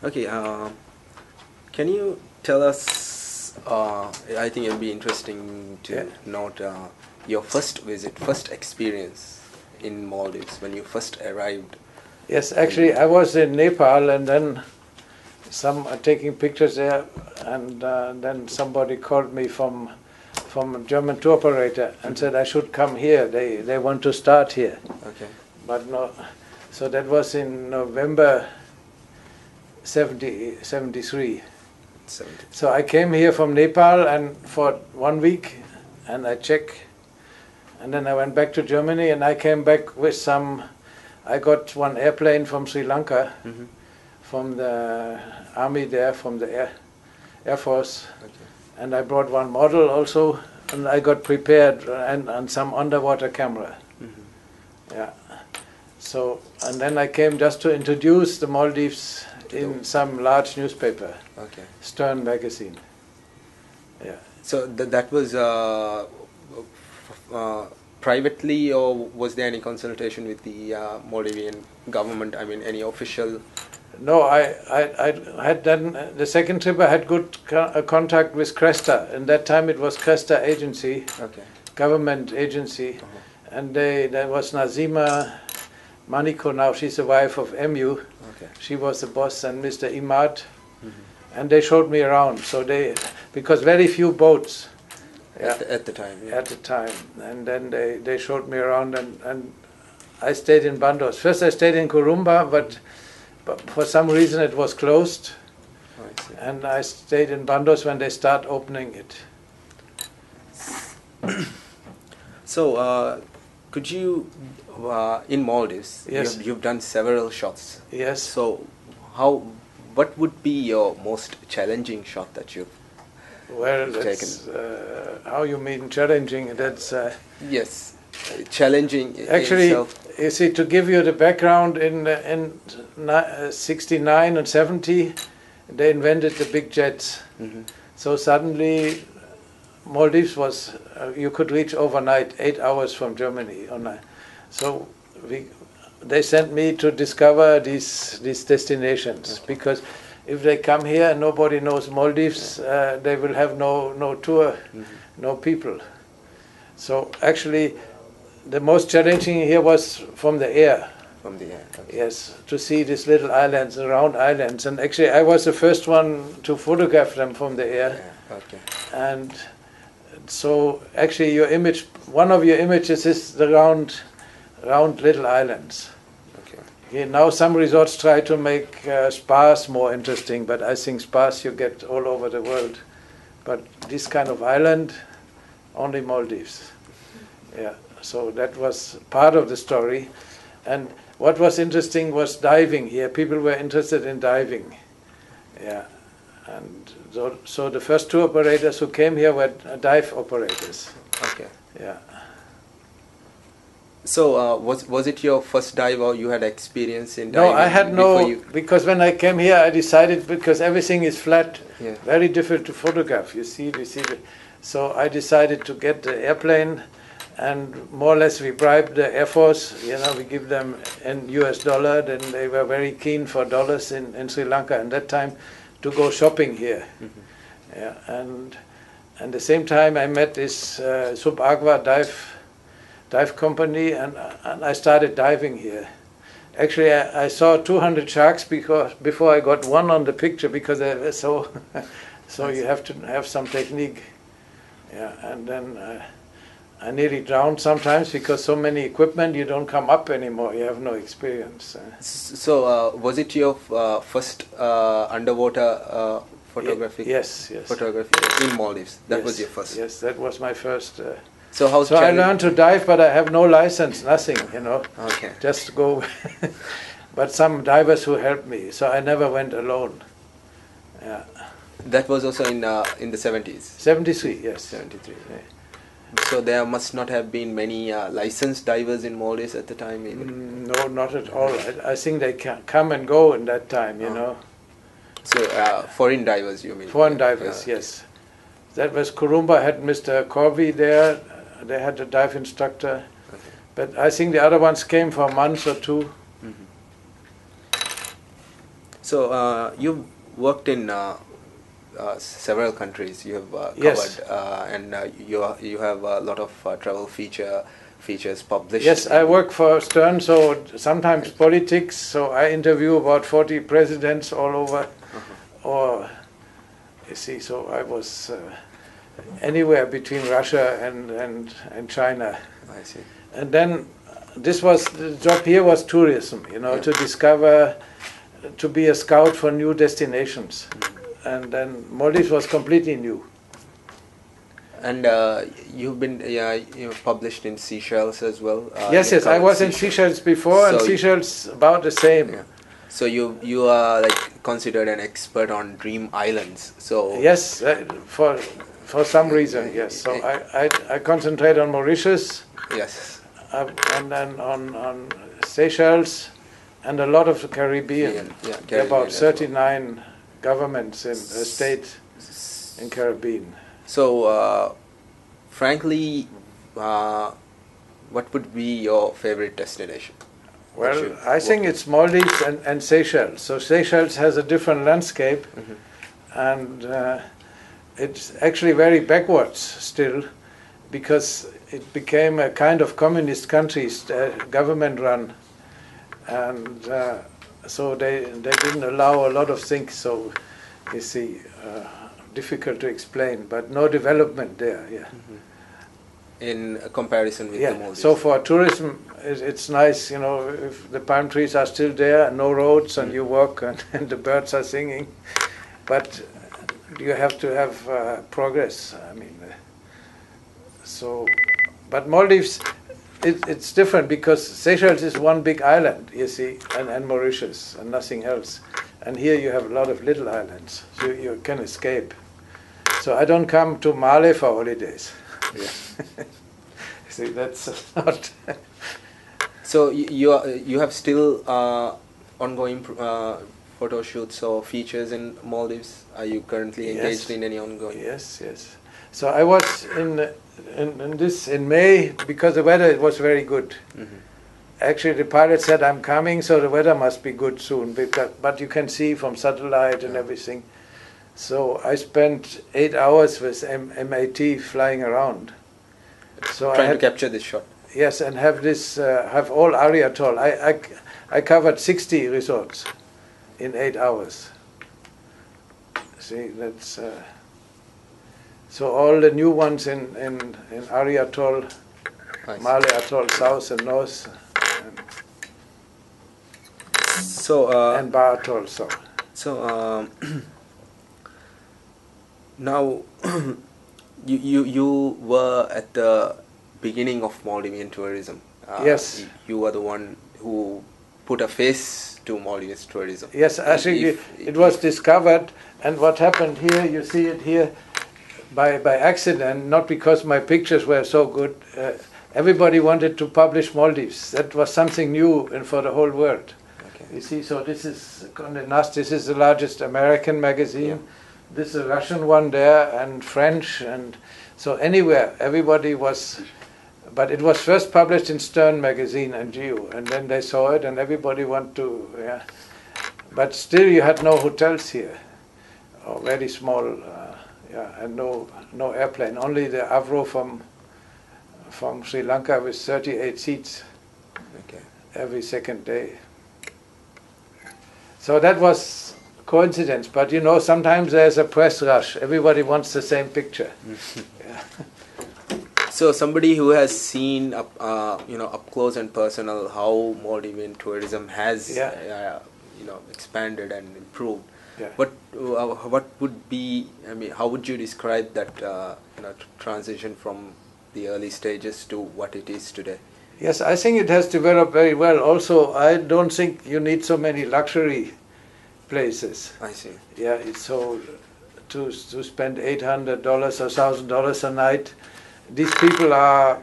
Okay, can you tell us, I think it'll be interesting to note your first visit, first experience in Maldives when you first arrived. Yes, actually I was in Nepal and then taking pictures there, and then somebody called me from a German tour operator and said I should come here. They want to start here. Okay. But no, so that was in November 73. So I came here from Nepal and for 1 week, and I checked, and then I went back to Germany, and I came back with I got one airplane from Sri Lanka, from the army there, from the Air Force, and I brought one model also, and I got prepared and some underwater camera. Yeah. So, and then I came just to introduce the Maldives in some large newspaper, Stern magazine. Yeah. So that was privately, or was there any consultation with the Maldivian government? I mean, any official? No, I had done the second trip. I had good contact with Cresta. In that time, it was Cresta agency, government agency, and there was Nazima Maniko. Now she's the wife of MU. She was the boss, and Mr. Imad, and they showed me around. So because very few boats at the time. Yeah. At the time, and then they showed me around, and I stayed in Bandos. First, I stayed in Kurumba, but for some reason it was closed, and I stayed in Bandos when they start opening it. So, could you, in Maldives, you've done several shots. Yes. So, what would be your most challenging shot that you've taken? How you mean challenging? That's yes, challenging. Actually, you see, to give you the background, in 69 and 70, they invented the big jets. So suddenly, Maldives was you could reach overnight, 8 hours from Germany. So they sent me to discover these destinations, because if they come here and nobody knows Maldives, they will have no tour, no people. So actually, the most challenging here was from the air. From the air. Yes, to see these little islands, round islands, and actually I was the first one to photograph them from the air. And so actually one of your images is the round little islands. Now some resorts try to make spas more interesting, but I think spas you get all over the world. But this kind of island, only Maldives. Yeah, so that was part of the story. And what was interesting was diving here. People were interested in diving. Yeah, and so the first two operators who came here were dive operators. Yeah. So was it your first dive, or you had experience in diving? No, I had because when I came here I decided, because everything is flat, very difficult to photograph, you see. So I decided to get the airplane, and more or less we bribed the Air Force, we give them in US dollar, then they were very keen for dollars in Sri Lanka at that time to go shopping here. Yeah, and at the same time I met this Subagwa dive company, and I started diving here. Actually, I saw 200 sharks before I got one on the picture, because they were so you have to have some technique. Yeah, and then I nearly drowned sometimes, because so many equipment, you don't come up anymore, you have no experience. So was it your first underwater photography? Yes. Photography in Maldives. That was your first. Yes, that was my first. So I learned to dive, but I have no license, nothing, just go. But some divers who helped me, so I never went alone. Yeah. That was also in the 70s? 73, yes. 73. Yeah. So there must not have been many licensed divers in Maldives at the time, even? No, not at all. I think they can come and go in that time, So foreign divers, you mean? Foreign divers, yes. That was Kurumba, had Mr. Corby there. They had a dive instructor, but I think the other ones came for a month or two. So you've worked in several countries. You have Yes. covered, and you have a lot of travel features published. Yes, I work for Stern, so sometimes politics. So I interview about 40 presidents all over, or you see. So I was anywhere between Russia and China. I see. And then the job here was tourism, to discover, to be a scout for new destinations. And then Maldives was completely new. And you've published in Seychelles as well. Yes, I was in Seychelles before, and Seychelles about the same. Yeah. So you are like considered an expert on dream islands. So yes, for some reason, yes. So I concentrate on Mauritius. Yes. And then on Seychelles, and a lot of the Caribbean. There are about 39 governments in a state in Caribbean. So, frankly, what would be your favorite destination? Well, I think it's Maldives and Seychelles. So Seychelles has a different landscape, and it's actually very backwards still, because it became a kind of communist country, government run, and so they didn't allow a lot of things. So you see, difficult to explain, but no development there. Yeah. In comparison with the Maldives. So for tourism, it's nice, if the palm trees are still there, no roads, and you walk, and the birds are singing. But you have to have progress. I mean, but Maldives, it's different, because Seychelles is one big island, you see, and Mauritius, and nothing else. And here you have a lot of little islands, so you can escape. So I don't come to Mali for holidays. Yeah. See, that's not. So you have still ongoing photo shoots or features in Maldives? Are you currently engaged in any ongoing? Yes. So I was in May, because the weather was very good. Actually, the pilot said, I'm coming, so the weather must be good soon. But you can see from satellite and everything. So I spent 8 hours with MAT flying around. So trying to capture this shot. Yes, and have all Ari Atoll. I covered 60 resorts in 8 hours. See, that's so all the new ones in Ari Atoll, Male Atoll, South and North, and Ba Atoll. So now you were at the beginning of Maldivian tourism. Yes. You were the one who put a face to Maldivian tourism. Yes, actually it was discovered, and what happened here, you see it here, by accident, not because my pictures were so good. Everybody wanted to publish Maldives. That was something new and for the whole world. Okay. You see, so this is Condé Nast. This is the largest American magazine. Yeah. This is a Russian one there, and French, and so anywhere, everybody was. But it was first published in Stern magazine and Geo, and then they saw it, and everybody wanted to. Yeah. But still, you had no hotels here, or very small. And no airplane. Only the Haveeru from Sri Lanka with 38 seats. Okay. Every second day. So that was coincidence, but sometimes there's a press rush. Everybody wants the same picture. Yeah. So somebody who has seen up close and personal how Maldivian tourism has expanded and improved. Yeah. What would be? I mean, how would you describe that transition from the early stages to what it is today? Yes, I think it has developed very well. Also, I don't think you need so many luxury places. I see. Yeah, it's so to spend $800 or $1,000 a night. These people are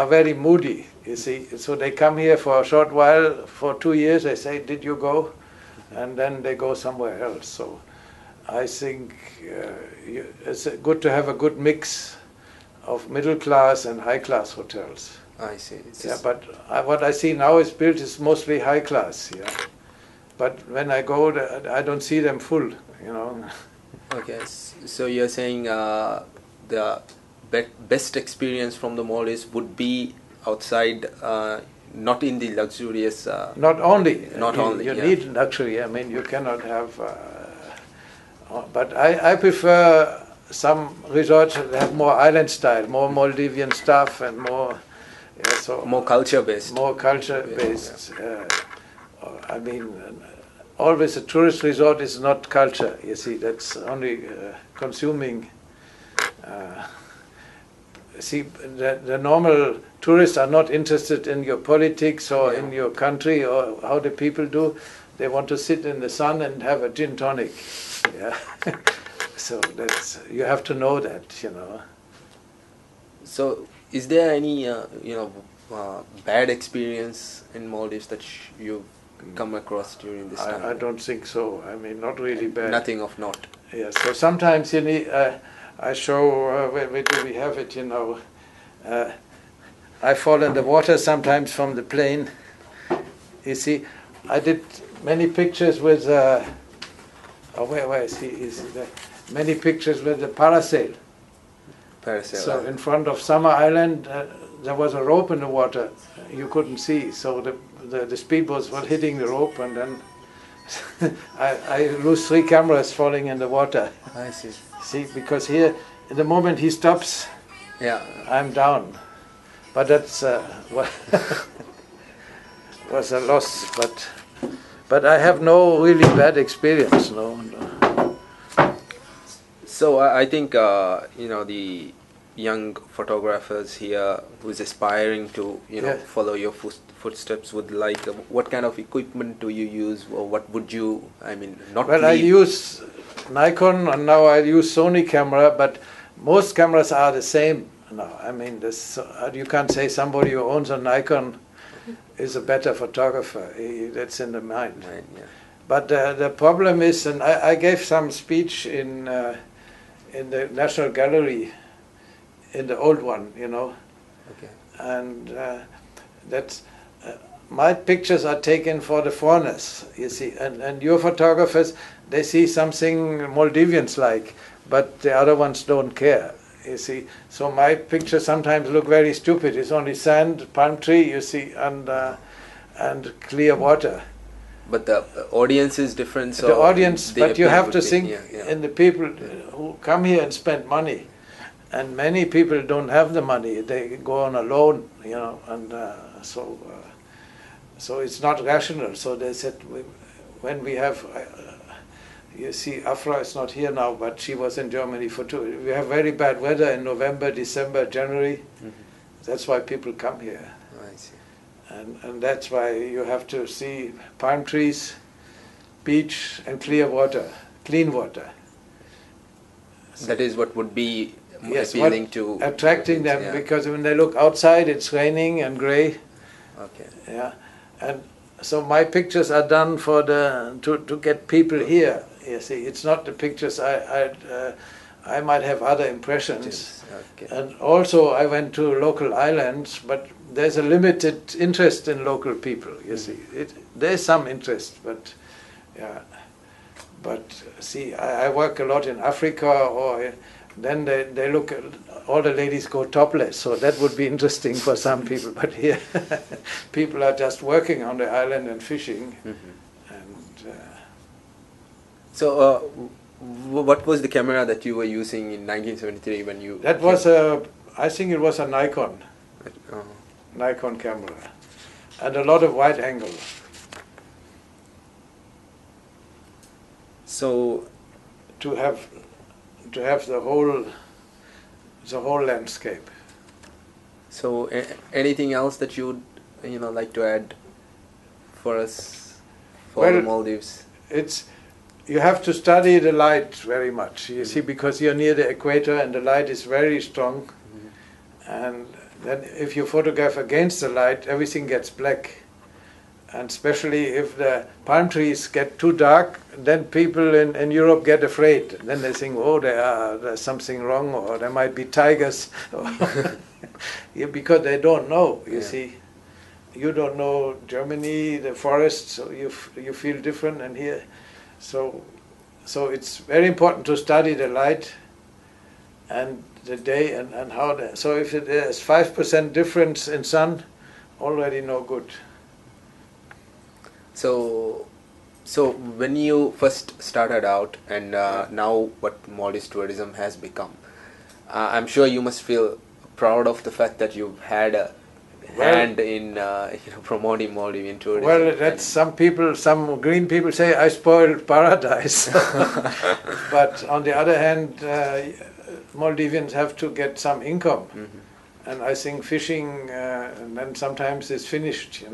very moody. You see, so they come here for a short while, for 2 years. They say, "Did you go?" And then they go somewhere else. So I think it's good to have a good mix of middle class and high class hotels. I see. But what I see now is built is mostly high class. Yeah, but when I go, I don't see them full, you know. Okay, so you're saying the best experience from the Maldives would be outside, not in the luxurious. Not only. You yeah. need luxury. I mean, you cannot have. But I prefer some resorts that have more island style, more Maldivian stuff, and more. Yeah, so more culture based. More culture based. Yeah. I mean, always a tourist resort is not culture. You see, that's only consuming. See, the normal tourists are not interested in your politics or in your country or how the people do. They want to sit in the sun and have a gin tonic. Yeah. So that's, you have to know that, you know. So, is there any bad experience in Maldives that you've come across during this time? I don't think so. I mean, not really bad. Nothing of note. Yeah. So sometimes you need. I show where do we have it? You know, I fall in the water sometimes from the plane. You see, I did many pictures with. Where is he? Is there? Many pictures with the parasail. So in front of Summer Island, there was a rope in the water. You couldn't see, so the speedboats were hitting the rope, and then I lose 3 cameras falling in the water. I see. See, because here, the moment he stops, I'm down. But that's was a loss. But I have no really bad experience. No. So I think the young photographers here who's aspiring to follow your footsteps would like. What kind of equipment do you use, or what would you? I mean, not. Well, I use Nikon, and now I use Sony camera, but most cameras are the same now. I mean, you can't say somebody who owns a Nikon is a better photographer. That's in the mind. Right, yeah. But the problem is, and I gave some speech in the National Gallery, in the old one, you know. Okay. And that's my pictures are taken for the foreigners, you see, and your photographers, they see something Maldivians like, but the other ones don't care, you see. So my pictures sometimes look very stupid. It's only sand, palm tree, you see, and clear water. But the audience is different. So the audience, but you have to think in the people who come here and spend money. And many people don't have the money; they go on a loan, you know, and so it's not rational. So they said, when we have, you see, Afra is not here now, but she was in Germany for 2. We have very bad weather in November, December, January. Mm-hmm. That's why people come here. I see. And that's why you have to see palm trees, beach, and clear water, clean water. That is what would be appealing to attracting them, because when they look outside, it's raining and grey. Okay. Yeah, and so my pictures are done for to get people here. You see, it's not the pictures I might have other impressions. Okay. And also I went to local islands, but there's a limited interest in local people. You see, there's some interest, but yeah. But see, I work a lot in Africa, or then they look at, all the ladies go topless, so that would be interesting for some people. But here, people are just working on the island and fishing. Mm-hmm. And so, what was the camera that you were using in 1973 when you? That was I think it was a Nikon. Nikon camera, and a lot of wide angle. So, to have the whole landscape. So, anything else that you would like to add for us for the Maldives? You have to study the light very much. You see, because you're near the equator and the light is very strong, and then if you photograph against the light, everything gets black. And especially if the palm trees get too dark, then people in Europe get afraid. Then they think, oh, there's something wrong, or there might be tigers, because they don't know, you see. you don't know Germany, the forests, so you feel different, and here, so it's very important to study the light and the day and how the, so if there's 5% difference in sun, already no good. So when you first started out, and now what Maldives tourism has become, I'm sure you must feel proud of the fact that you've had a hand in promoting Maldivian tourism. Well, that's some green people say I spoiled paradise. But on the other hand, Maldivians have to get some income. And I think fishing, and then sometimes it's finished,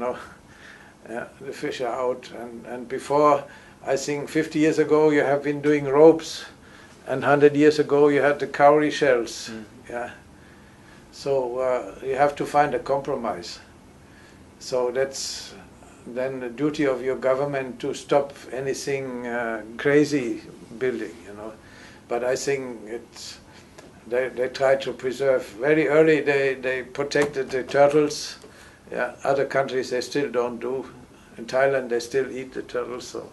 the fish are out. And before, I think 50 years ago you have been doing ropes, and 100 years ago you had the cowrie shells. Yeah. So you have to find a compromise. So that's then the duty of your government to stop anything crazy building, But I think they try to preserve. Very early they protected the turtles. Yeah, other countries they still don't do. In Thailand they still eat the turtles. So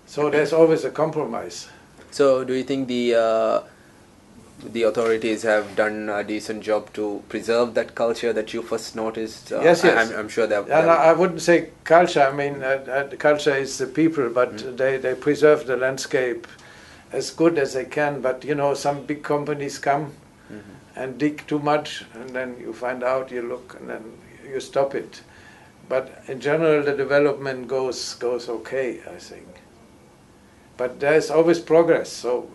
so there's always a compromise. So do you think the authorities have done a decent job to preserve that culture that you first noticed? Yes. I'm sure that. No, I wouldn't say culture. I mean, the culture is the people, but they preserve the landscape as good as they can. But some big companies come and dig too much, and then you find out, you look, and then you stop it. But in general, the development goes okay, I think. But there's always progress. So.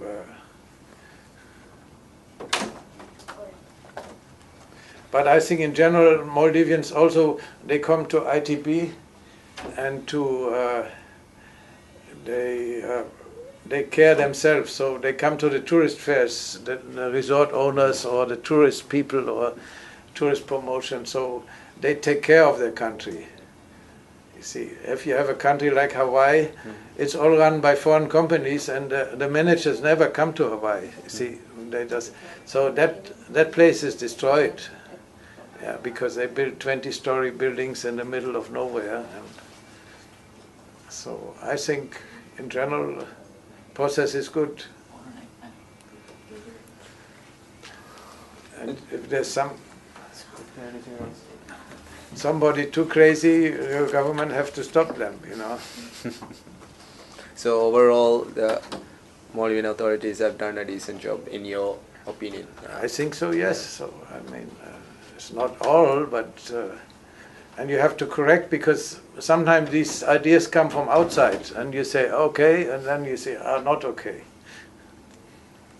But I think in general, Maldivians also, they come to ITB and they care themselves. So they come to the tourist fairs, the resort owners or the tourist people or tourist promotion. So they take care of their country. You see, if you have a country like Hawaii, it's all run by foreign companies, and the managers never come to Hawaii. You see, so that place is destroyed. Yeah, because they built 20-story buildings in the middle of nowhere. And so I think, in general, process is good. And if there's somebody too crazy, your government have to stop them, So overall, the Maldivian authorities have done a decent job, in your opinion? I think so, yes. So I mean. It's not all, but and you have to correct, because sometimes these ideas come from outside, and you say okay, and then you say not okay.